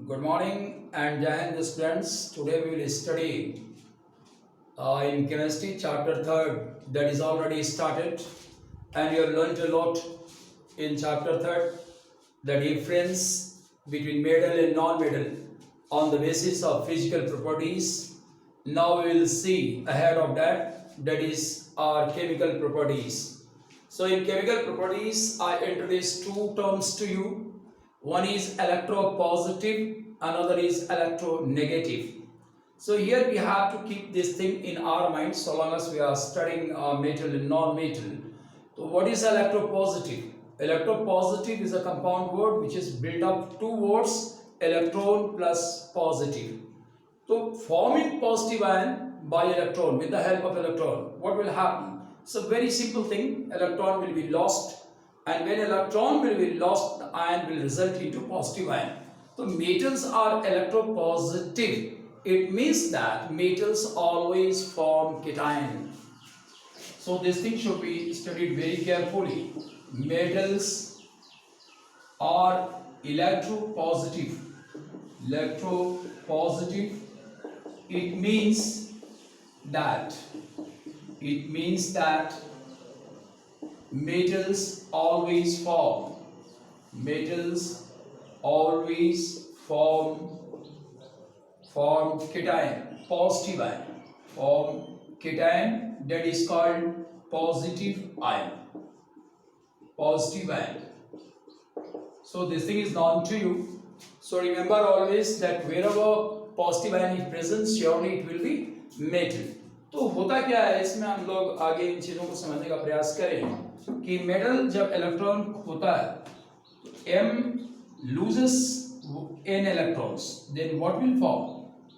Good morning and Jai Hind students. Today we will study in chemistry chapter 3rd that is already started, and you have learned a lot in chapter 3rd, the difference between metal and non-metal on the basis of physical properties. Now we will see ahead of that is our chemical properties. So in chemical properties I introduce two terms to you. One is electropositive, another is electronegative. So here we have to keep this thing in our mind so long as we are studying metal and non-metal. So what is electropositive? Electropositive is a compound word which is built up two words, electron plus positive. So forming positive ion by electron with the help of electron, what will happen? It's a very simple thing. Electron will be lost, and when electron will be lost, the ion will result into positive ion. So metals are electropositive. It means that metals always form cation. So this thing should be studied very carefully. Metals are electropositive. Electropositive. It means that metals always form cation, positive ion, form cation, that is called positive ion. So this thing is known to you. So remember always that wherever positive ion is present, surely it will be metal. तो होता क्या है इसमें, हम लोग आगे इन चीजों को समझने का प्रयास करें कि मेटल जब इलेक्ट्रॉन खोता है तो M loses n electrons, then what will form?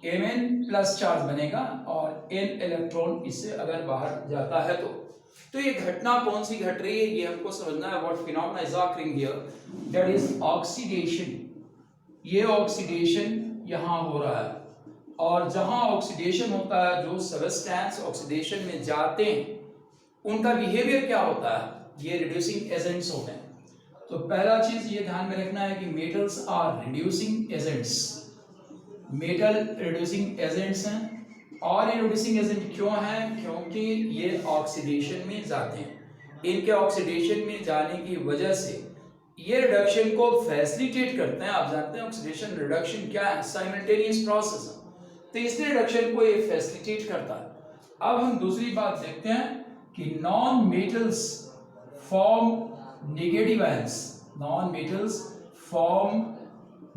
Mn plus charge बनेगा और n इलेक्ट्रॉन इससे अगर बाहर जाता है तो ये घटना कौन सी घट रही है ये हमको समझना है. What phenomena is occurring here, that is oxidation. ये ऑक्सीडेशन यहाँ हो रहा है, और जहां ऑक्सीडेशन होता है, जो सबस्टेंस ऑक्सीडेशन में जाते हैं उनका बिहेवियर क्या होता है, ये रिड्यूसिंग एजेंट्स होते हैं. तो पहला चीज ये ध्यान में रखना है कि metals are reducing agents. Metal reducing agents हैं, और ये रिड्यूसिंग एजेंट क्यों हैं? क्योंकि ये ऑक्सीडेशन में जाते हैं. इनके ऑक्सीडेशन में जाने की वजह से ये रिडक्शन को फैसिलिटेट करते हैं. आप जानते हैं ऑक्सीडेशन रिडक्शन क्या है, साइमल्टेनियस प्रोसेस है, तो इसलिए रिडक्शन को ये फैसिलिटेट करता है. अब हम दूसरी बात देखते हैं कि non metals form negative ions. Non metals form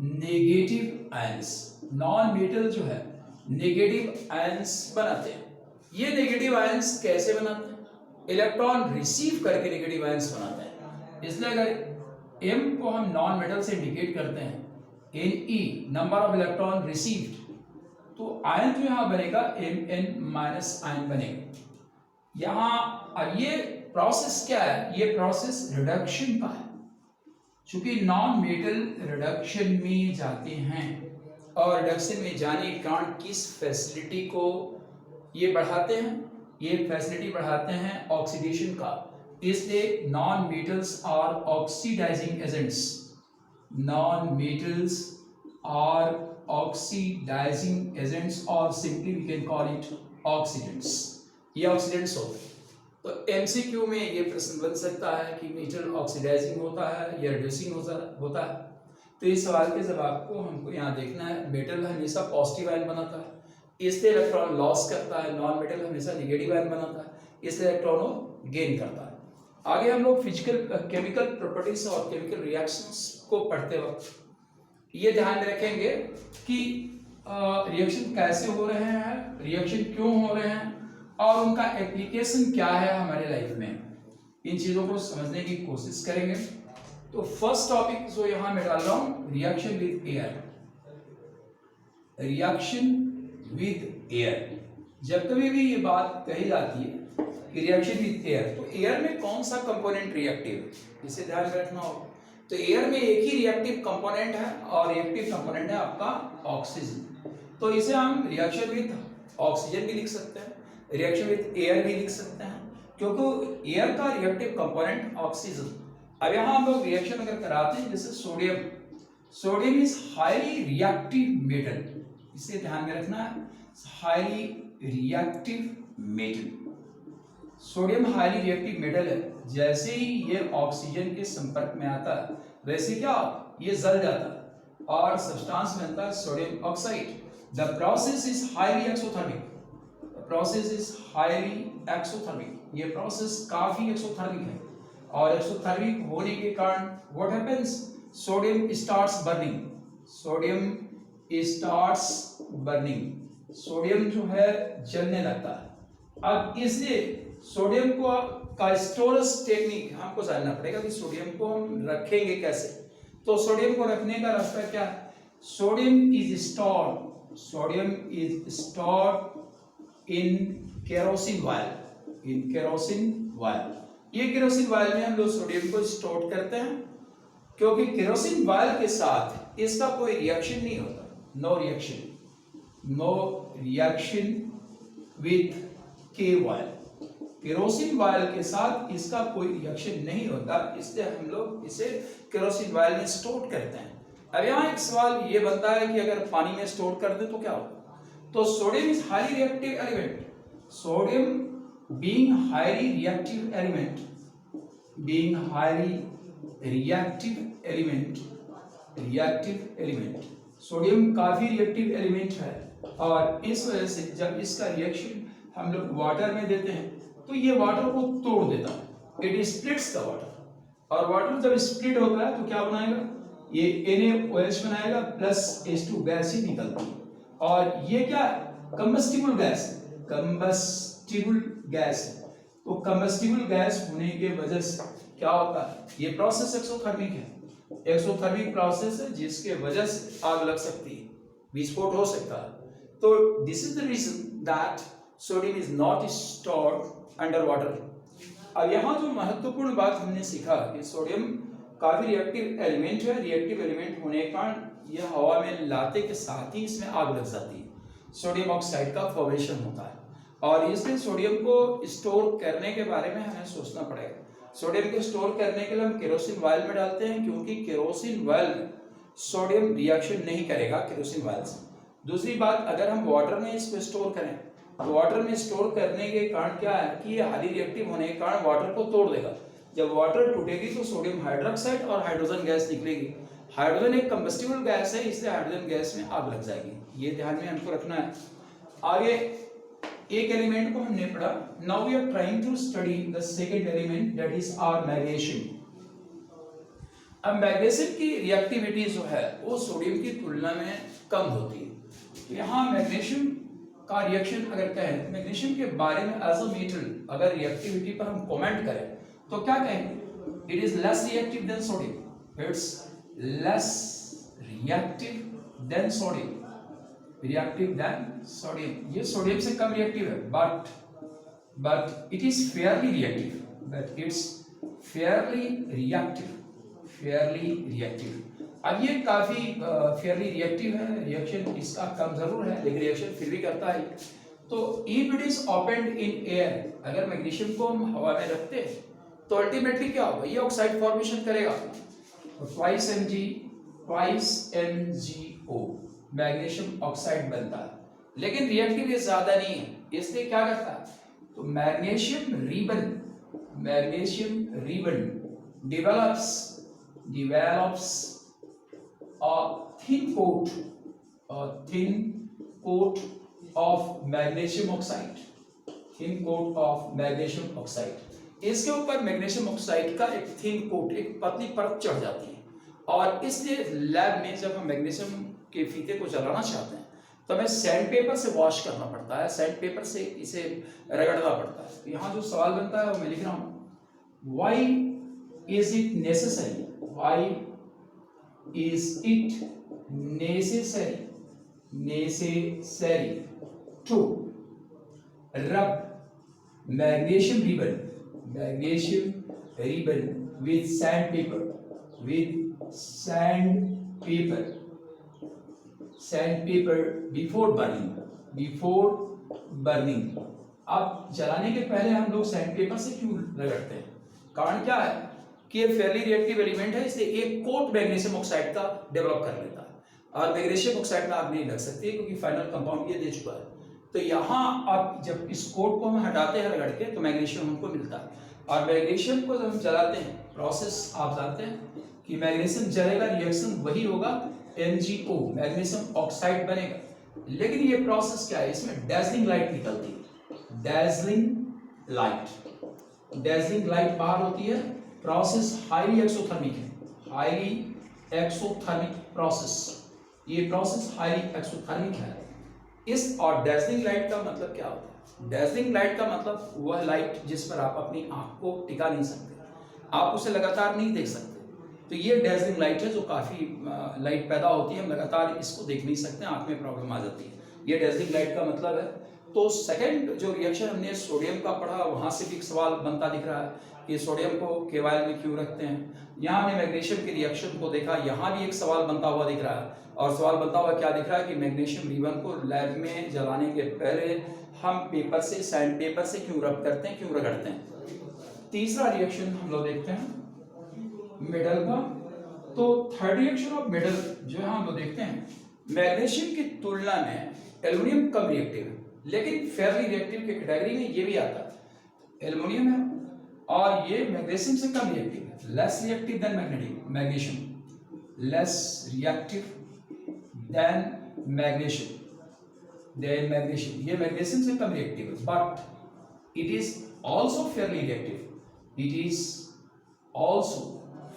negative ions. Non metal जो है नेगेटिव आयंस बनाते हैं. ये नेगेटिव आयंस कैसे बनाते हैं? इलेक्ट्रॉन रिसीव करके नेगेटिव आयंस बनाते हैं. इसलिए अगर M को हम नॉन मेटल से इंडिकेट करते हैं Ne, number of electron received, तो आयन जो यहां बनेगा Mn माइनस आयन बनेगा यहां. और ये प्रोसेस क्या है? ये प्रोसेस रिडक्शन का है. चूंकि नॉन मेटल रिडक्शन में जाते हैं, और रिडक्शन में जाने के कारण किस फैसिलिटी को ये बढ़ाते हैं? ये फैसिलिटी बढ़ाते हैं ऑक्सीडेशन का. इसलिए non metals are oxidizing agents. Non metals are oxidizing agents, और simply we can call it oxidants. ये ऑक्सीडेंट्स होते हैं. तो एमसीक्यू में ये प्रश्न बन सकता है कि मेटल ऑक्सीडाइजिंग होता है या रिड्यूसिंग होता है. तो इस सवाल के जवाब को हमको यहाँ देखना है. मेटल हमेशा पॉजिटिव आयन बनाता है, इसलिए इलेक्ट्रॉन लॉस करता है. नॉन मेटल हमेशा नेगेटिव आयन बनाता है, इसलिए इलेक्ट्रॉन को गेन करता है. आगे हम लोग फिजिकल केमिकल प्रॉपर्टीज और केमिकल रिएक्शंस को पढ़ते वक्त ये ध्यान में रखेंगे कि रिएक्शन कैसे हो रहे हैं, रिएक्शन क्यों हो रहे हैं, और उनका एप्लीकेशन क्या है हमारे लाइफ में. इन चीजों को समझने की कोशिश करेंगे. तो फर्स्ट टॉपिक जो यहां मैं डाल रहा हूं, reaction with air. Reaction with air, जब कभी भी ये बात कही जाती है कि रिएक्शन विद एयर, तो एयर में कौन सा कंपोनेंट रिएक्टिव है, इसे ध्यान में रखना होगा. तो एयर में एक ही रिएक्टिव कंपोनेंट है, और रिएक्टिव कंपोनेंट है आपका ऑक्सीजन. तो इसे हम रिएक्शन विद ऑक्सीजन भी लिख सकते हैं, रिएक्शन विद एयर भी लिख सकते हैं, क्योंकि एयर का रिएक्टिव कंपोनेंट ऑक्सीजन. अब यहाँ हम लोग रिएक्शन अगर कराते हैं, जैसे sodium is highly reactive metal, इसे ध्यान में रखना है, highly reactive metal. Sodium highly reactive metal है, जैसे ही ये ऑक्सीजन के संपर्क में आता है वैसे क्या ये जल जाता है और सब्सटेंस बनता है sodium oxide. The process is highly exothermic, process is highly exothermic, ये प्रोसेस काफी एक्सोथर्मिक है और एक्सोथर्मिक होने के कारण what happens, sodium starts burning, sodium starts burning, sodium जो है जलने लगता है। अब इसलिए सोडियम को का स्टोरेज टेक्निक हमको जानना पड़ेगा कि सोडियम को हम रखेंगे कैसे। तो सोडियम को रखने का रास्ता क्या है, sodium is stored in kerosene oil, in kerosene oil. ये केरोसिन वायल में हम लोग सोडियम को स्टोर करते हैं, क्योंकि केरोसिन वायल के साथ इसका कोई रिएक्शन नहीं होता, नो रिएक्शन विथ के वायल, केरोसिन वायल के साथ इसका कोई रिएक्शन नहीं होता, इसलिए हम लोग इसे केरोसिन वायल में स्टोर करते हैं। अब यहाँ एक सवाल ये बनता है कि अगर पानी में स्टोर कर दे तो क्या होगा। तो sodium is highly reactive element, sodium being highly reactive element, being highly reactive element, sodium काफी रिएक्टिव एलिमेंट है और इस वजह से जब इसका रिएक्शन हम लोग वाटर में देते हैं तो ये वाटर को तोड़ देता है, इट स्प्लिट्स द वाटर, और वाटर जब स्प्लिट होता है तो क्या बनाएगा, ये NaOH बनाएगा प्लस H2 गैस ही निकलती है, और ये क्या कंबस्टिबल गैस है। तो कंबस्टिबल गैस होने के वजह से क्या होता है, ये प्रोसेस एक्सोथर्मिक है, एक्सोथर्मिक प्रोसेस है जिसके वजह से आग लग सकती है, विस्फोट हो सकता है। तो this is the reason that sodium is not stored under water. अब यहाँ जो महत्वपूर्ण बात हमने सीखा कि सोडियम काफी रिएक्टिव एलिमेंट है, रिएक्टिव एलिमेंट होने के कारण यह हवा में लाते के साथ ही इसमें आग लग जाती है, सोडियम ऑक्साइड का फॉर्मेशन होता है, और इसलिए सोडियम को स्टोर करने के बारे में हमें सोचना पड़ेगा। सोडियम को स्टोर करने के लिए हम केरोसिन वायल में डालते हैं, क्योंकि केरोसिन वायल में सोडियम रिएक्शन नहीं करेगा केरोसिन वायल से। दूसरी बात, अगर हम वाटर में इसको स्टोर करें तो वाटर में स्टोर करने के कारण क्या है कि ये हाईली रिएक्टिव होने के कारण वाटर को तोड़ देगा। जब वाटर टूटेगी तो सोडियम हाइड्रोक्साइड और हाइड्रोजन गैस निकलेगी। हाइड्रोजन एक कंबस्टिबल गैस है, इसलिए हाइड्रोजन गैस में आग लग जाएगी, ये ध्यान में हमको रखना है। आगे एक एलिमेंट को हमने पढ़ा, now we are trying to study the second element, that is our magnesium. अब मैग्नीशियम की रिएक्टिविटी जो है वो सोडियम की तुलना में कम होती है। यहाँ मैग्नीशियम का रिएक्शन अगर कहें, मैग्नीशियम के बारे में एज अ मेटल अगर रिएक्टिविटी पर हम कमेंट करें तो क्या कहेंगे, it is less reactive than sodium, it's less reactive than sodium, reactive than sodium, ये सोडियम से कम रिएक्टिव है, but it is fairly reactive, but it's Fairlie reactive. अब ये काफी फेयरली रिएक्टिव है, रिएक्शन इसका कम जरूर है लेकिन रिएक्शन फिर भी करता है। तो if it is opened in air, अगर मैग्नीशियम को हम हवा में रखते हैं तो अल्टीमेटली क्या होगा, ये ऑक्साइड फॉर्मेशन करेगा, तो ट्वाइस MgO मैग्नीशियम ऑक्साइड बनता है, लेकिन रिएक्टिव ये ज्यादा नहीं है, इसलिए क्या करता है, तो magnesium ribbon develops a thin coat of magnesium oxide, इसके ऊपर मैग्नीशियम ऑक्साइड का एक थिन कोट, एक पतली परत चढ़ जाती है, और इसलिए लैब में जब हम मैग्नीशियम के फीते को जलाना चाहते हैं तो हमें सैंड पेपर से वॉश करना पड़ता है, सैंड पेपर से इसे रगड़ना पड़ता है। यहाँ जो सवाल बनता है वो मैं लिख रहा हूँ, why is it necessary to rub magnesium ribbon with sandpaper before burning। अब जलाने के पहले हम लोग सैंड पेपर से क्यों रगड़ते हैं, कारण क्या है कि ये फेयरली रिएक्टिव एलिमेंट है, इसलिए एक कोट मैग्नीशियम ऑक्साइड का डेवलप कर लेता है और मैग्नीशियम ऑक्साइड में आग नहीं लग सकती है क्योंकि फाइनल कंपाउंड ये दे चुका है। तो यहाँ आप जब इस कोट को हम हटाते हैं रगड़ के तो मैग्नीशियम हमको मिलता है और मैग्नीशियम को जब हम जलाते हैं, प्रोसेस आप जानते हैं कि मैग्नीशियम जलेगा, रिएक्शन वही होगा, MgO मैग्नीशियम ऑक्साइड बनेगा। लेकिन ये प्रोसेस क्या है, इसमें डैजलिंग लाइट निकलती है, डैजलिंग लाइट बाहर होती है। प्रोसेस हाईली एक्सोथर्मिक है, हाईली एक्सोथर्मिक प्रोसेस, ये प्रोसेस हाईली एक्सोथर्मिक है। इस और डैजलिंग लाइट का मतलब क्या होता है, डैजलिंग लाइट का मतलब वह लाइट जिस पर आप अपनी आंख को टिका नहीं सकते, आप उसे लगातार नहीं देख सकते। तो ये डैजलिंग लाइट है जो काफ़ी लाइट पैदा होती है, हम लगातार इसको देख नहीं सकते, आंख में प्रॉब्लम आ जाती है, ये डैजलिंग लाइट का मतलब है। तो सेकंड जो रिएक्शन हमने सोडियम का पढ़ा, वहाँ से भी एक सवाल बनता दिख रहा है कि सोडियम को केवायल में क्यों रखते हैं। यहाँ हमने मैग्नीशियम की रिएक्शन को देखा, यहाँ भी एक सवाल बनता हुआ दिख रहा है। और सवाल बनता हुआ क्या दिख रहा है कि मैग्नीशियम रिबन को लैब में जलाने के पहले हम पेपर से, सैंड पेपर से क्यों रब करते हैं, क्यों रगड़ते हैं। तीसरा रिएक्शन हम लोग देखते हैं मेटल का। तो थर्ड रिएक्शन ऑफ मेटल जो है हम लोग देखते हैं, मैग्नीशियम की तुलना में एल्युमिनियम कम रिएक्टिव है, लेकिन फेयरली रिएक्टिव की कैटेगरी में ये भी आता है। एल्युमिनियम है और ये मैग्नीशियम से कम रिएक्टिव है, less reactive than magnesium, less reactive than magnesium, ये मैग्नीशियम से कम रिएक्टिव है, but it is also Fairlie reactive, it is also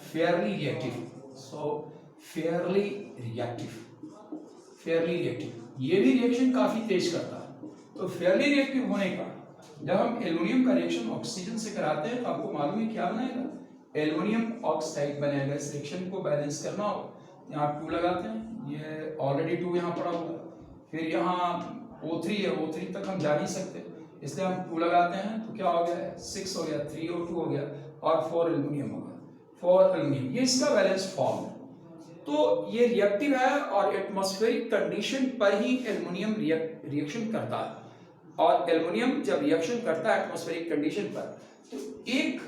Fairlie reactive, so Fairlie reactive, ये भी रिएक्शन काफी तेज करता है। तो फेयरली रिएक्टिव होने का, जब हम एल्युमिनियम का रिएक्शन ऑक्सीजन से कराते हैं तो आपको मालूम है क्या बनाएगा, एल्युमिनियम ऑक्साइड बनेगा। इस रिएक्शन को बैलेंस करना हो, यहाँ 2 लगाते हैं, ये ऑलरेडी 2 यहाँ पड़ा हुआ है, फिर यहाँ O3 है, O3 तक हम जा नहीं सकते, इसलिए हम 2 लगाते हैं, तो क्या हो गया, 6 हो गया, 3O2 हो गया और 4 एल्युमिनियम हो गया, 4 एल्युमिनियम, ये इसका बैलेंस फॉर्म है। तो ये रिएक्टिव है और एटमॉस्फेरिक कंडीशन पर ही एल्युमिनियम रिएक्शन करता है। और एल्युमिनियम जब रिएक्शन करता है एटमॉस्फेरिक कंडीशन पर, तो एक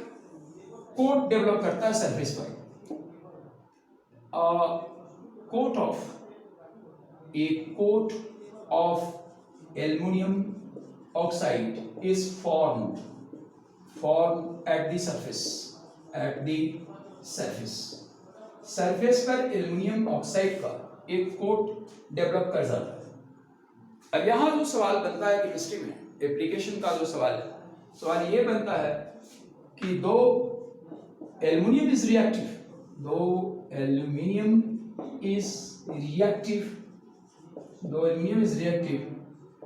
कोट डेवलप करता है सरफेस पर, coat of aluminium oxide is formed at the surface पर एल्युमिनियम ऑक्साइड का एक कोट डेवलप कर जाता है। अब यहाँ जो सवाल बनता है केमिस्ट्री में, एप्लीकेशन का जो सवाल है, सवाल ये बनता है कि दो aluminium is reactive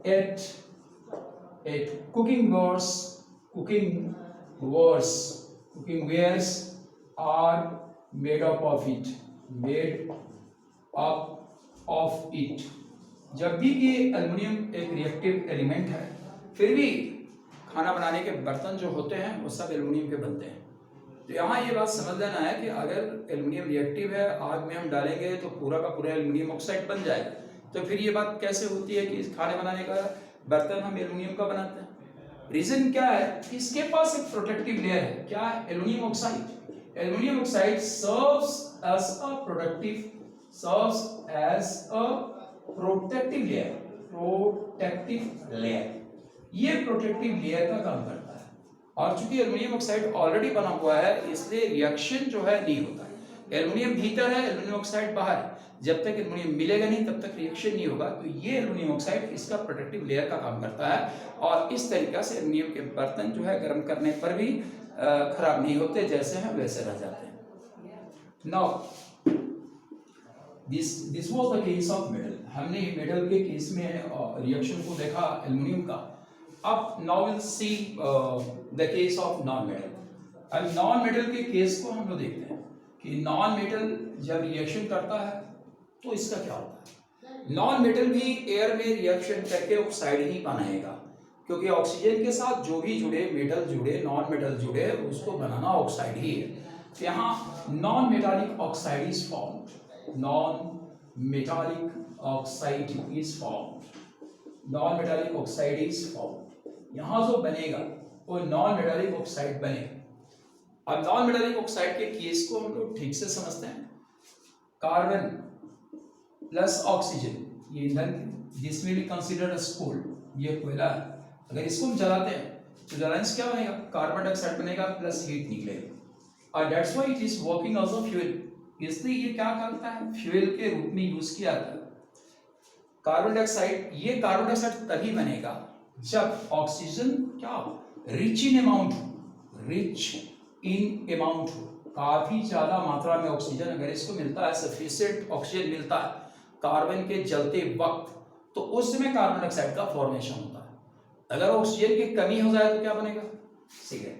at cooking wares are made up of it। जब भी ये एल्युमिनियम एक रिएक्टिव एलिमेंट है, फिर भी खाना बनाने के बर्तन जो होते हैं वो सब एल्युमिनियम के बनते हैं। तो यहाँ ये बात समझ लेना है कि अगर एल्युमिनियम रिएक्टिव है, आग में हम डालेंगे तो पूरा का पूरा एल्युमिनियम ऑक्साइड बन जाएगा। तो फिर ये बात कैसे होती है कि खाने बनाने का बर्तन हम एल्युमिनियम का बनाते हैं। रीजन क्या है कि इसके पास एक प्रोटेक्टिव लेयर है, क्या है, aluminium oxide. Aluminium oxide serves as a protective layer, ये प्रोटेक्टिव लेयर का काम करता है। और चूंकि एल्युमिनियम ऑक्साइड ऑलरेडी बना हुआ है, इसलिए रिएक्शन जो है नहीं होता है। एल्युमिनियम भीतर है, एल्युमिनियम ऑक्साइड बाहर है, जब तक एल्युमिनियम मिलेगा नहीं तब तक रिएक्शन नहीं होगा। तो ये एल्युमिनियम ऑक्साइड इसका प्रोटेक्टिव लेयर का काम करता है और इस तरीके से एल्युमिनियम के बर्तन जो है गर्म करने पर भी खराब नहीं होते, जैसे हैं वैसे रह जाते हैं। Now this was the case of metal. हमने मेटल के केस में रिएक्शन को देखा एल्युमिनियम का। अब now will see the case of non metal. अब नॉन मेटल के केस को हम लोग देखते हैं कि नॉन मेटल जब रिएक्शन करता है तो इसका क्या होता है। नॉन मेटल भी एयर में रिएक्शन करके ऑक्साइड ही बनाएगा, क्योंकि ऑक्सीजन के साथ जो भी जुड़े, मेटल जुड़े, नॉन मेटल जुड़े, उसको बनाना ऑक्साइड ही है। तो यहाँ non metallic oxide is formed, non metallic oxide is formed. यहाँ जो बनेगा वो नॉन मेटालिक ऑक्साइड बनेगा। अब नॉन मेटालिक ऑक्साइड के केस को हम लोग ठीक से समझते हैं। कार्बन प्लस ऑक्सीजन, ये ईंधन, this will be considered as coal, ये कोयला है। अगर इसको हम जलाते हैं तो जलाने से क्या बनेगा, कार्बन डाइऑक्साइड बनेगा प्लस हीट निकलेगा, और that's why it is working as a fuel. इसलिए ये क्या करता है, फ्यूल के रूप में यूज किया जाता है। कार्बन डाइऑक्साइड, ये कार्बन डाइऑक्साइड तभी बनेगा जब ऑक्सीजन क्या रिच इन अमाउंट हो, रिच इन अमाउंट हो, काफी ज्यादा मात्रा में ऑक्सीजन अगर इसको मिलता है, सफिशिएंट ऑक्सीजन मिलता है कार्बन के जलते वक्त, तो उस समय कार्बन डाइऑक्साइड का फॉर्मेशन होता है। अगर ऑक्सीजन की कमी हो जाए तो क्या बनेगा, cigarette.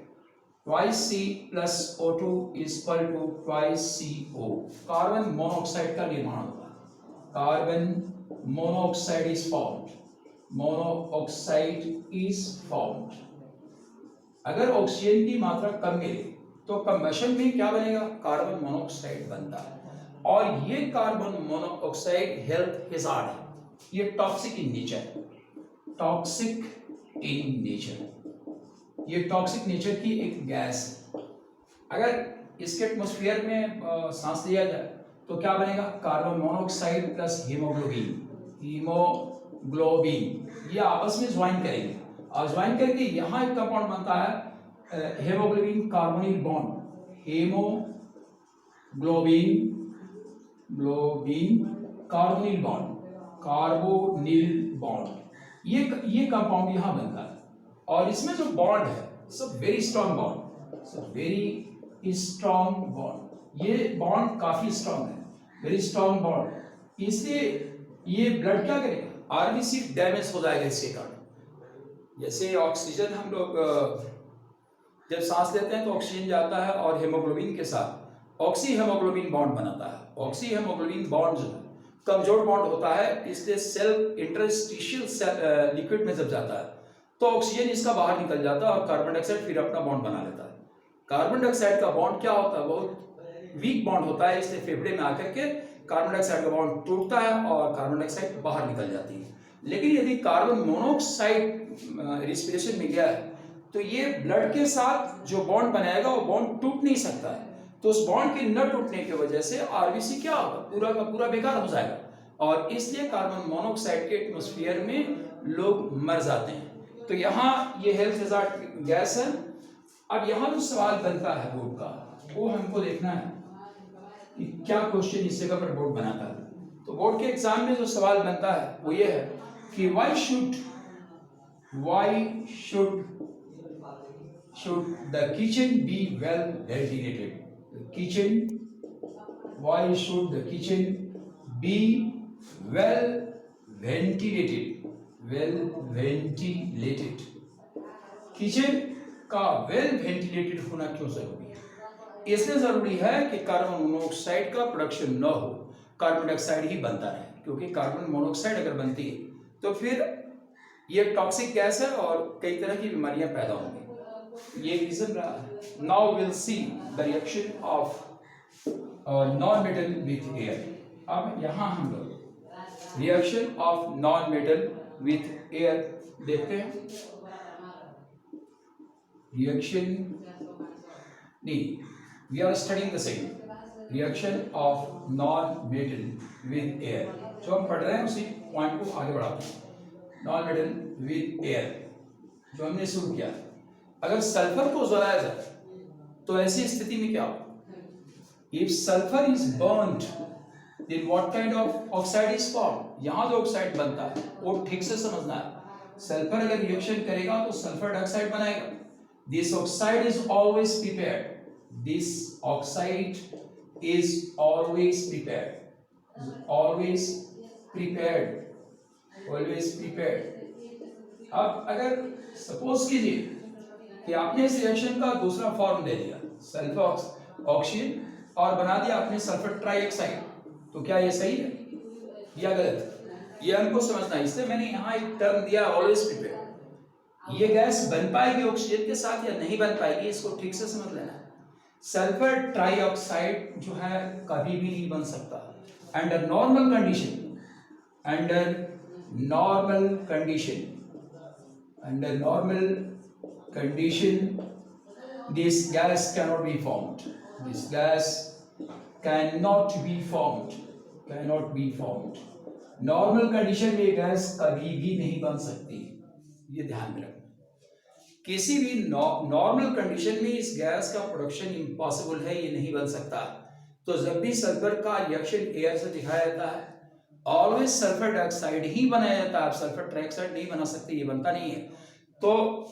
Twice C plus O2 is equal to twice CO, carbon monoxide का निर्माण होता है। Carbon monoxide is formed, monoxide is formed. अगर ऑक्सीजन की मात्रा कम मिले तो कंबशन में क्या बनेगा, कार्बन मोनोऑक्साइड बनता है, और ये कार्बन मोनोऑक्साइड हेल्थ हैजार्ड है, ये toxic in nature, toxic in nature, ये टॉक्सिक नेचर की एक गैस है। अगर इसके एटमॉस्फेयर में सांस लिया जाए तो क्या बनेगा, carbon monoxide plus haemoglobin, haemoglobin ये आपस में ज्वाइन करेंगे, और ज्वाइन करके यहाँ एक कंपाउंड बनता है haemoglobin carbonyl bond, haemoglobin globin carbonyl bond, carbonyl bond, ये कंपाउंड यहाँ बनता है, और इसमें जो बॉन्ड है सब वेरी स्ट्रॉन्ग बॉन्ड, सब वेरी स्ट्रॉन्ग बॉन्ड, ये बॉन्ड काफी स्ट्रॉन्ग है, वेरी स्ट्रॉन्ग बॉन्ड। इसलिए ये ब्लड क्या करेगा, आरबीसी डैमेज हो जाएगा इसके कारण। जैसे ऑक्सीजन हम लोग जब सांस लेते हैं तो ऑक्सीजन जाता है और हेमोग्लोबिन के साथ ऑक्सी हेमोग्लोबिन बॉन्ड बनाता है। ऑक्सी हेमोग्लोबिन बॉन्ड जो है कमजोर बॉन्ड होता है, इसलिए सेल इंटरस्टिशियल लिक्विड में जब जाता है तो ऑक्सीजन इसका बाहर निकल जाता है और कार्बन डाइऑक्साइड फिर अपना बॉन्ड बना लेता है। कार्बन डाइऑक्साइड का बॉन्ड क्या होता है, बहुत वीक बॉन्ड होता है, इसलिए फेफड़े में आकर के कार्बन डाइऑक्साइड का बॉन्ड टूटता है और कार्बन डाइऑक्साइड बाहर निकल जाती है। लेकिन यदि कार्बन मोनोऑक्साइड रिस्पिरेशन में गया है तो ये ब्लड के साथ जो बॉन्ड बनाएगा वो बॉन्ड टूट नहीं सकता है, तो उस बॉन्ड के न टूटने की वजह से आरबीसी क्या होगा, पूरा का पूरा बेकार हो जाएगा, और इसलिए कार्बन मोनोऑक्साइड के एटमॉस्फेयर में लोग मर जाते हैं। तो यहाँ ये हेल्थ हैजार्ड गैस है। अब यहाँ जो सवाल बनता है बोर्ड का, वो हमको देखना है कि क्या क्वेश्चन इस जगह पर बोर्ड बनाता है। तो बोर्ड के एग्जाम में जो सवाल बनता है वो ये है कि why should the kitchen be well ventilated? Why should the kitchen be well ventilated? Kitchen का वेल वेंटिलेटेड होना क्यों जरूरी है? इसलिए जरूरी है कि कार्बन मोनोऑक्साइड का प्रोडक्शन न हो, कार्बन डाइऑक्साइड ही बनता रहे, क्योंकि कार्बन मोनोऑक्साइड अगर बनती है तो फिर ये टॉक्सिक गैस है और कई तरह की बीमारियां पैदा होंगी, ये रीजन रहा है। Now will see the reaction of non metal with air. अब यहाँ हम लोग reaction of non metal with air देखते हैं। रिएक्शन नहीं, we are studying the second reaction of non metal with air, जो हम पढ़ रहे हैं उसी पॉइंट को आगे बढ़ाते हैं। नॉन मेटल विथ एयर जो हमने शुरू किया, अगर सल्फर को जलाया जाए तो ऐसी स्थिति में क्या हो, if sulphur is burned then what kind of oxide is formed. यहाँ जो ऑक्साइड बनता है वो ठीक से समझना है। सल्फर अगर रिएक्शन करेगा तो सल्फर डाइऑक्साइड बनाएगा। This oxide is always prepared, this oxide is always prepared, always prepared, always prepared. अब अगर सपोज कीजिए कि आपने इस रिएक्शन का दूसरा फॉर्म दे दिया, सल्फर ऑक्सीजन, और बना दिया आपने सल्फर ट्राइऑक्साइड, तो क्या ये सही है या गलत? ये हमको समझना है, इसलिए मैंने यहाँ एक टर्म दिया ऑलवेज प्रिपेयर्ड। ये गैस बन पाएगी ऑक्सीजन के साथ या नहीं बन पाएगी, इसको ठीक से समझ लेना है। सल्फर ट्राइऑक्साइड जो है कभी भी नहीं बन सकता under normal condition, under normal condition, under normal condition this gas cannot be formed. This gas cannot be formed. Cannot be formed. Normal condition में गैस कभी भी नहीं बन सकती, ये ध्यान में रखना। किसी भी नॉर्मल कंडीशन में इस गैस का प्रोडक्शन इम्पॉसिबल है, ये नहीं बन सकता। तो जब भी सल्फर का रिएक्शन एयर से दिखाया जाता है, ऑलवेज सल्फर डाइऑक्साइड ही बनाया जाता है। आप सल्फर ट्राइऑक्साइड नहीं बना सकते, ये बनता नहीं है। तो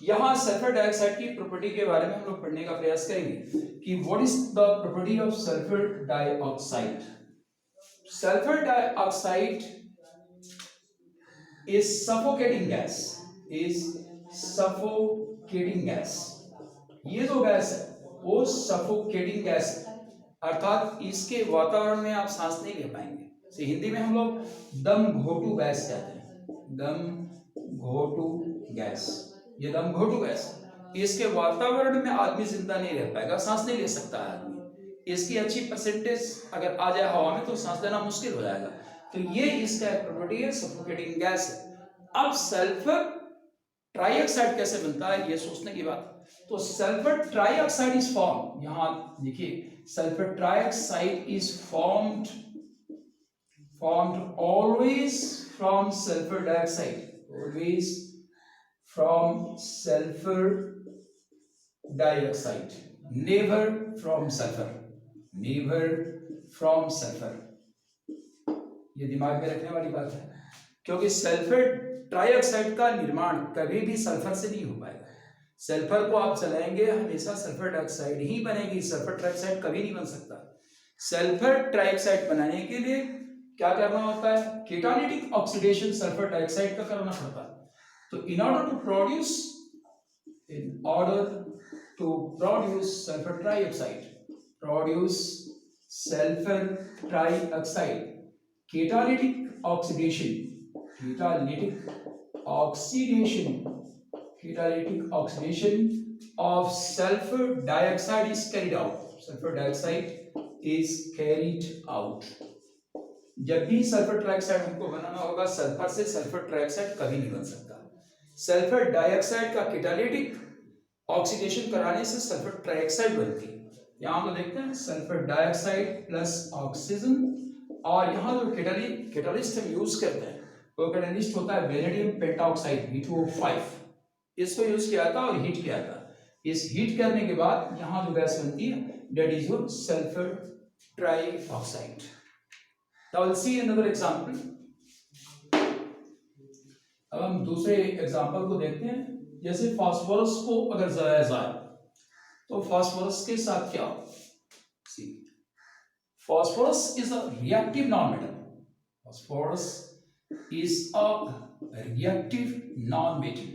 यहाँ सल्फर डाइऑक्साइड की प्रॉपर्टी के बारे में हम लोग पढ़ने का प्रयास करेंगे कि what is the property of sulphur dioxide. Sulphur dioxide is suffocating gas, is suffocating gas. ये जो गैस है वो सफोकेटिंग गैस है, अर्थात इसके वातावरण में आप सांस नहीं ले पाएंगे। तो हिंदी में हम लोग दम घोटू गैस कहते हैं, दम घोटू गैस। ये दम घोटू गैस, इसके वातावरण में आदमी जिंदा नहीं रह पाएगा, सांस नहीं ले सकता है आदमी। इसकी अच्छी परसेंटेज अगर आ जाए हवा में तो सांस लेना मुश्किल हो जाएगा। तो ये इसका एक प्रॉपर्टी है, सफोकेटिंग गैस है। अब सल्फर ट्राइऑक्साइड कैसे बनता है, ये सोचने की बात। तो सल्फर ट्राइऑक्साइड इज फॉर्म, यहां देखिए, sulphur trioxide is formed always from sulfur dioxide, always from sulfur dioxide, never from sulfur, never from sulfur। ये दिमाग में रखने वाली बात है, क्योंकि सल्फर ट्राइऑक्साइड का निर्माण कभी भी सल्फर से नहीं हो पाएगा। सल्फर को आप चलाएंगे हमेशा सल्फर डाइऑक्साइड ही बनेगी, सल्फर ट्राइऑक्साइड कभी नहीं बन सकता। सल्फर ट्राइऑक्साइड बनाने के लिए क्या करना होता है, कैटालिटिक ऑक्सीडेशन सल्फर डाइऑक्साइड का करना पड़ता है। तो in order to produce sulphur trioxide, produce sulphur trioxide, catalytic oxidation, catalytic oxidation of sulphur dioxide is carried out, sulphur dioxide is carried out. जब भी सल्फर ट्राइऑक्साइड हमको बनाना होगा, सल्फर से सल्फर ट्राइऑक्साइड कभी नहीं बन सकता। सल्फर डाइऑक्साइड का कैटालिटिक ऑक्सीडेशन कराने से सल्फर ट्राइऑक्साइड बनती है। यहाँ हम देखते हैं सल्फर डाइऑक्साइड प्लस ऑक्सीजन, और यहाँ जो कैटालिस्ट हम यूज करते हैं वो कैटालिस्ट होता है वेनेडियम पेंटाऑक्साइड V2O5। इसको यूज किया था और हीट किया था। इस हीट करने के बाद यहाँ जो गैस बनती है that is your sulphur trioxide. Now we'll see another example. अब हम दूसरे एग्जाम्पल को देखते हैं। जैसे फास्फोरस को अगर जलाया जाए तो फास्फोरस के साथ क्या हो, phosphorus is a reactive non metal, phosphorus is a reactive non metal,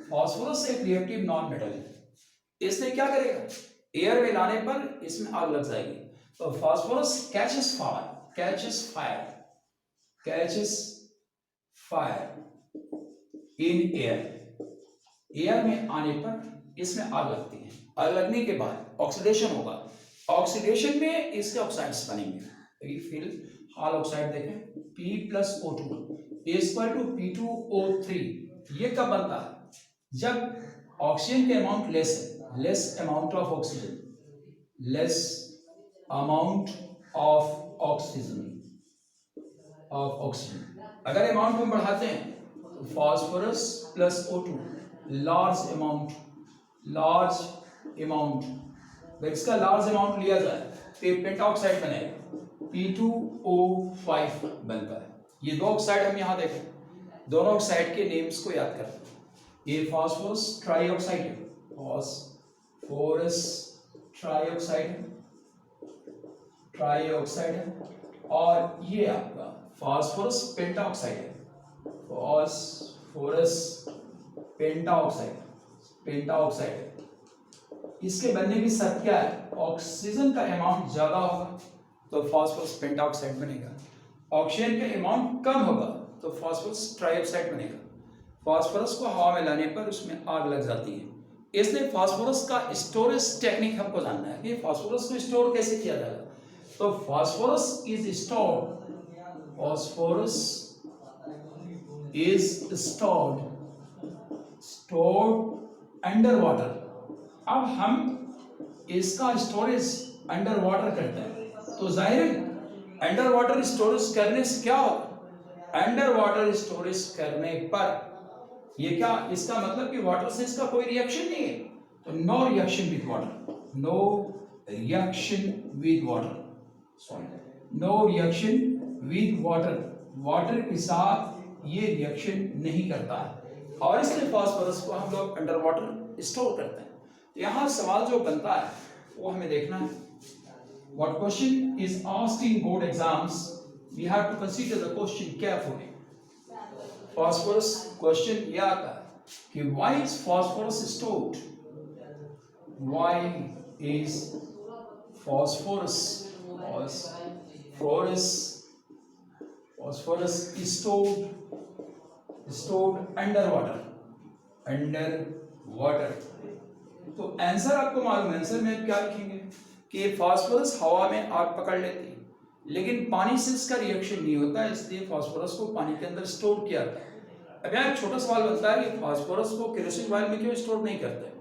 phosphorus एक रिएक्टिव नॉन मेटल है। इसने क्या करेगा, एयर में लाने पर इसमें आग लग जाएगी। तो phosphorus catches fire in air में आने पर इसमें आग लगती है। आग लगने के बाद ऑक्सीडेशन होगा, ऑक्सीडेशन में इसके ऑक्साइड्स बनेंगे। फिर हाल ऑक्साइड देखें, P+O2 इक्वल टू P2O3। ये कब बनता है, जब ऑक्सीजन के अमाउंट लेस है, less amount of oxygen, अगर अमाउंट हम बढ़ाते हैं तो phosphorus plus O2 large amount, अगर इसका लार्ज अमाउंट लिया जाए तो ये पेंटाऑक्साइड बनेगा, P2O5 बनता है। ये दो ऑक्साइड हम यहाँ देखें, दोनों ऑक्साइड के नेम्स को याद करें। ये फास्फोरस ट्राइऑक्साइड है, फास्फोरस ट्राइऑक्साइड है, और ये आपका फास्फोरस पेंटाऑक्साइड है, फास्फोरस पेंटाऑक्साइड है। इसके बनने की शर्त क्या है, ऑक्सीजन का अमाउंट ज्यादा होगा तो फास्फोरस पेंटाऑक्साइड बनेगा, ऑक्सीजन का अमाउंट कम होगा तो फास्फोरस ट्राइऑक्साइड बनेगा। फास्फोरस को हवा में लाने पर उसमें आग लग जाती है। इसलिए फास्फोरस का स्टोरेज टेक्निक हमको जानना है कि फास्फोरस को स्टोर कैसे किया जाएगा। तो phosphorus is stored stored under water. अब हम इसका स्टोरेज अंडर वाटर करते हैं तो जाहिर है अंडर वाटर स्टोरेज करने से क्या होगा, अंडर वाटर स्टोरेज करने पर ये क्या, इसका मतलब कि वाटर से इसका कोई रिएक्शन नहीं है, तो no reaction with water, no reaction with water, sorry no reaction with water, water के साथ ये रिएक्शन नहीं करता है और इसलिए फास्फोरस को हम लोग अंडर वाटर स्टोर करते हैं। तो यहाँ सवाल जो बनता है वो हमें देखना है। What question is asked in board exams? We have to consider the question carefully. Phosphorus question ये आता है कि why is phosphorus stored? Why is phosphorus stored underwater? तो आंसर आपको मालूम है, आंसर में क्या लिखेंगे कि फास्फोरस हवा में आग पकड़ लेती है लेकिन पानी से इसका रिएक्शन नहीं होता, इसलिए फास्फोरस को पानी के अंदर स्टोर किया जाता है। अब यहाँ एक छोटा सवाल बनता है कि फास्फोरस को केरोसिन वायर में क्यों स्टोर नहीं करते,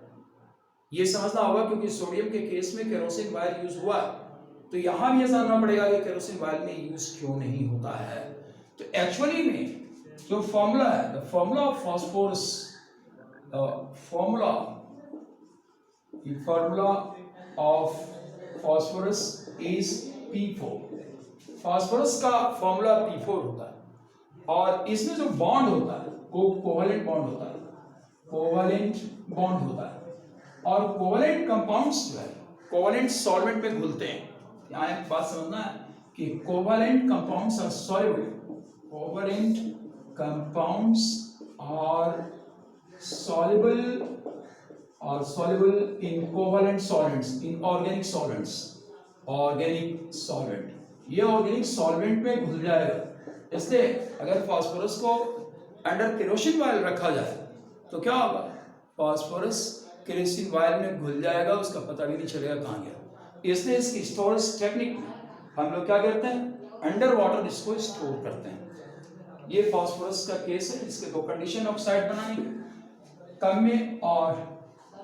ये समझना होगा क्योंकि सोडियम के केस में केरोसिन वायर यूज हुआ, तो यहाँ भी ये जानना पड़ेगा कि केरोसिन वायर में यूज क्यों नहीं होता है। तो एक्चुअली में जो फॉर्मूला है, the formula of phosphorus, the formula of phosphorus is P4। Phosphorus का फॉर्मूला P4 होता है और इसमें जो बॉन्ड होता है वो कोवेलेंट बॉन्ड होता है, कोवेलेंट बॉन्ड होता है और कोवेलेंट कंपाउंड्स जो है कोवेलेंट सॉल्वेंट में घुलते हैं। यहाँ एक बात समझना है कि covalent compounds are soluble, covalent compounds are soluble in covalent solvents, in organic solvents, organic solvent, ये organic solvent में घुल जाएगा। इसलिए अगर फास्फोरस को अंडर केरोसिन वायर रखा जाए तो क्या होगा, फास्फोरस केरोसिन वायर में घुल जाएगा, उसका पता भी नहीं चलेगा कहाँ गया। इसलिए इसकी स्टोरेज टेक्निक में हम लोग क्या करते हैं, अंडर वाटर इसको स्टोर करते हैं। ये फास्फोरस का केस है। इसके दो कंडीशन ऑक्साइड बनानी, कम में और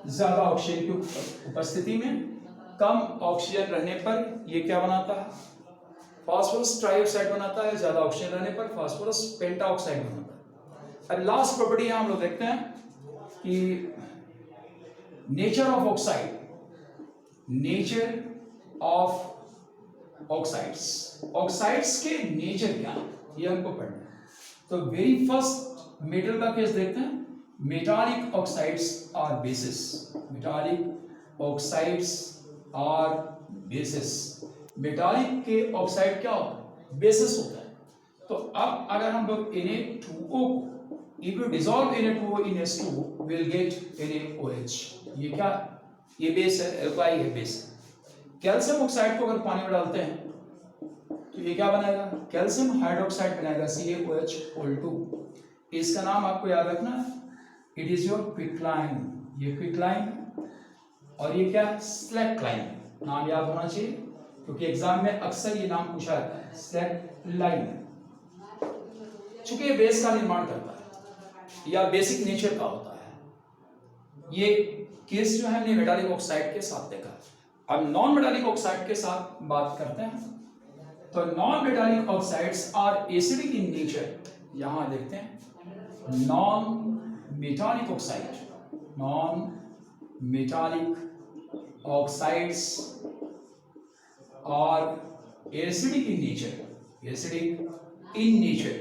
ज्यादा ऑक्सीजन की उपस्थिति में। कम ऑक्सीजन रहने पर ये क्या बनाता है, फास्फोरस ट्राइऑक्साइड बनाता है, ज्यादा ऑक्सीजन रहने पर फास्फोरस पेंटाऑक्साइड बनाता है। अब लास्ट प्रॉपर्टी हम लोग देखते हैं कि nature of oxide, nature of oxides, oxides के नेचर क्या है ये हमको पढ़ना है। तो वेरी फर्स्ट मेटल का केस देखते हैं, metallic oxides are bases, metallic oxides are bases, metallic के ऑक्साइड क्या होता है, बेसिस होता है। तो अब अगर हम लोग Na2O को, if you dissolve Na2O in H2 we'll get NaOH, ये क्या, ये बेस है, एल्काइल है बेस। कैल्शियम ऑक्साइड को अगर पानी में डालते हैं तो ये क्या बनाएगा, कैल्शियम हाइड्रोक्साइड बनाएगा, CaOH2। इसका नाम आपको याद रखना है, इट इज योर क्विकलाइन, ये क्विकलाइन और ये क्या, स्लैकलाइन। नाम याद होना चाहिए क्योंकि एग्जाम में अक्सर ये नाम पूछा जाता है, स्लैकलाइन। चूंकि ये बेस का निर्माण करता है या बेसिक नेचर का होता है। ये केस जो है हमने मेटालिक ऑक्साइड के साथ देखा। अब नॉन मेटालिक ऑक्साइड के साथ बात करते हैं। तो non metallic oxides are acidic in nature. यहां देखते हैं non metallic oxide, non-metallic oxides are acidic in nature, acidic in nature,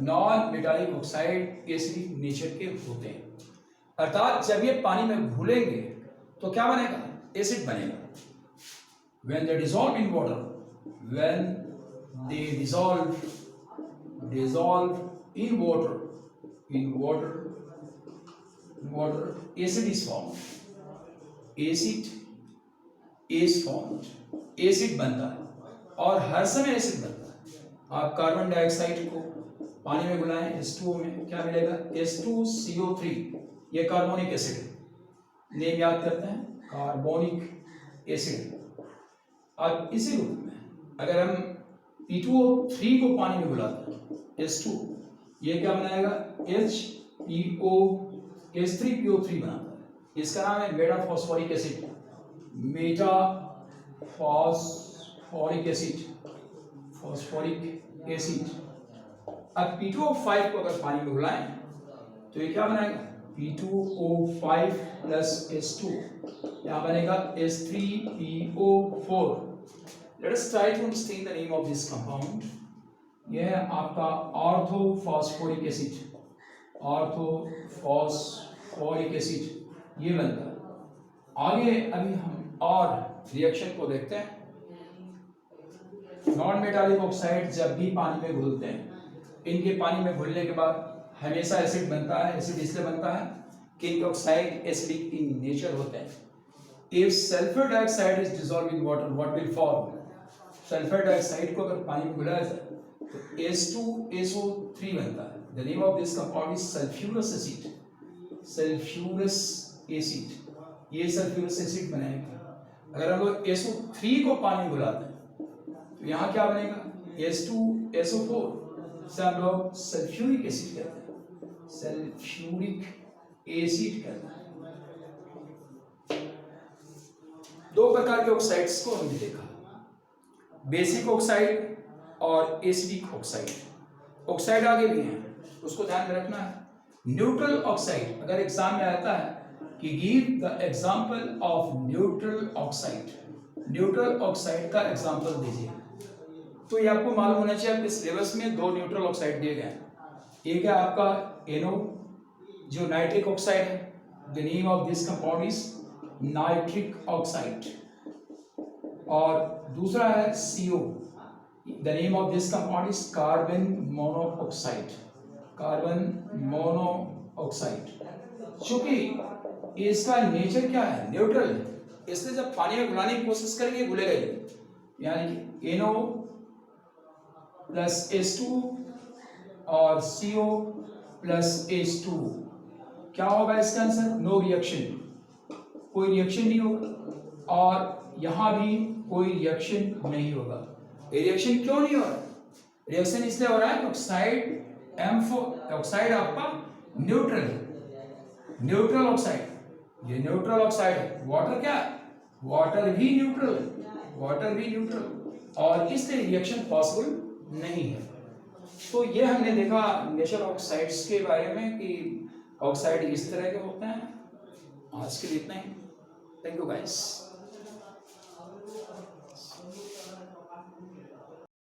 non-metallic oxide acidic nature के होते हैं। अर्थात जब ये पानी में घुलेंगे तो क्या बनेगा, एसिड बनेगा। when they dissolve in water, when they dissolve in water, in water acid is formed, acid is formed, acid बनता है और हर समय एसिड बनता है। आप कार्बन डाइऑक्साइड को पानी में घुलाएं H2O में, क्या मिलेगा, H2CO3, ये कार्बोनिक एसिड, नेम याद करते हैं, कार्बोनिक एसिड। अब इसी रूप में अगर हम P2O3 को पानी में घुलाते हैं H2, ये क्या बनाएगा, HPO H3PO3 बनाता है। इसका नाम है metaphosphoric acid, metaphosphoric acid, phosphoric acid. अब P2O5 को अगर पानी में घुलाएं तो ये क्या बनाएगा, P2O5 प्लस H2, यहाँ बनेगा H3PO4। Let us try to understand the name of this compound. यह है आपका ऑर्थोफॉस्फोरिक एसिड, ऑर्थोफॉस्फोरिक एसिड ये बनता है। आगे अभी हम और रिएक्शन को देखते हैं। नॉन मेटालिक ऑक्साइड जब भी पानी में घुलते हैं, इनके पानी में घुलने के बाद हमेशा एसिड बनता है। एसिड इसलिए बनता है कि इनके ऑक्साइड एसिडिक इन नेचर होते हैं। If sulphur dioxide is dissolve in water, what will form? Sulphur dioxide को अगर पानी में घुलाया जाए तो H2SO3 बनता है। The name of this compound is sulphurous acid, sulphurous acid. ये सल्फ्यूरस एसिड बनेगा। अगर हम लोग SO3 को पानी में घुलाते हैं तो यहाँ क्या बनेगा, H2SO4 से हम लोग सल्फ्यूरिक एसिड कहते हैं, सल्फ्यूरिक एसिड कहते हैं। दो प्रकार के ऑक्साइड्स को हमने देखा, बेसिक ऑक्साइड और एसिडिक ऑक्साइड। ऑक्साइड आगे भी हैं, उसको ध्यान में रखना है। न्यूट्रल ऑक्साइड, अगर एग्जाम में आता है कि give the example of neutral oxide, neutral oxide का एग्जांपल दीजिए, तो ये आपको मालूम होना चाहिए। आपके सिलेबस में दो न्यूट्रल ऑक्साइड दिए गए हैं। एक है आपका NO जो नाइट्रिक ऑक्साइड है, the name of this compound is nitric oxide. और दूसरा है CO, the name of this compound is carbon monoxide, carbon monoxide. चूंकि इसका नेचर क्या है, न्यूट्रल है, इसलिए जब पानी में घुलाने की कोशिश करेंगे घुलेगा ही। यानी कि NO प्लस H2 और CO प्लस H2, क्या होगा इसका आंसर? नो रिएक्शन, कोई रिएक्शन नहीं होगा। और यहां भी कोई रिएक्शन नहीं होगा। रिएक्शन क्यों नहीं हो रहा? रिएक्शन इसलिए हो रहा है ऑक्साइड M4, ऑक्साइड आपका न्यूट्रल है, न्यूट्रल ऑक्साइड। ये न्यूट्रल ऑक्साइड है। वाटर क्या है? वाटर भी न्यूट्रल है, वाटर भी न्यूट्रल, और इसलिए रिएक्शन पॉसिबल नहीं है। तो ये हमने देखा नेचर ऑक्साइड्स के बारे में कि ऑक्साइड इस तरह के होते हैं। आज के लिए इतना ही। Thank you guys.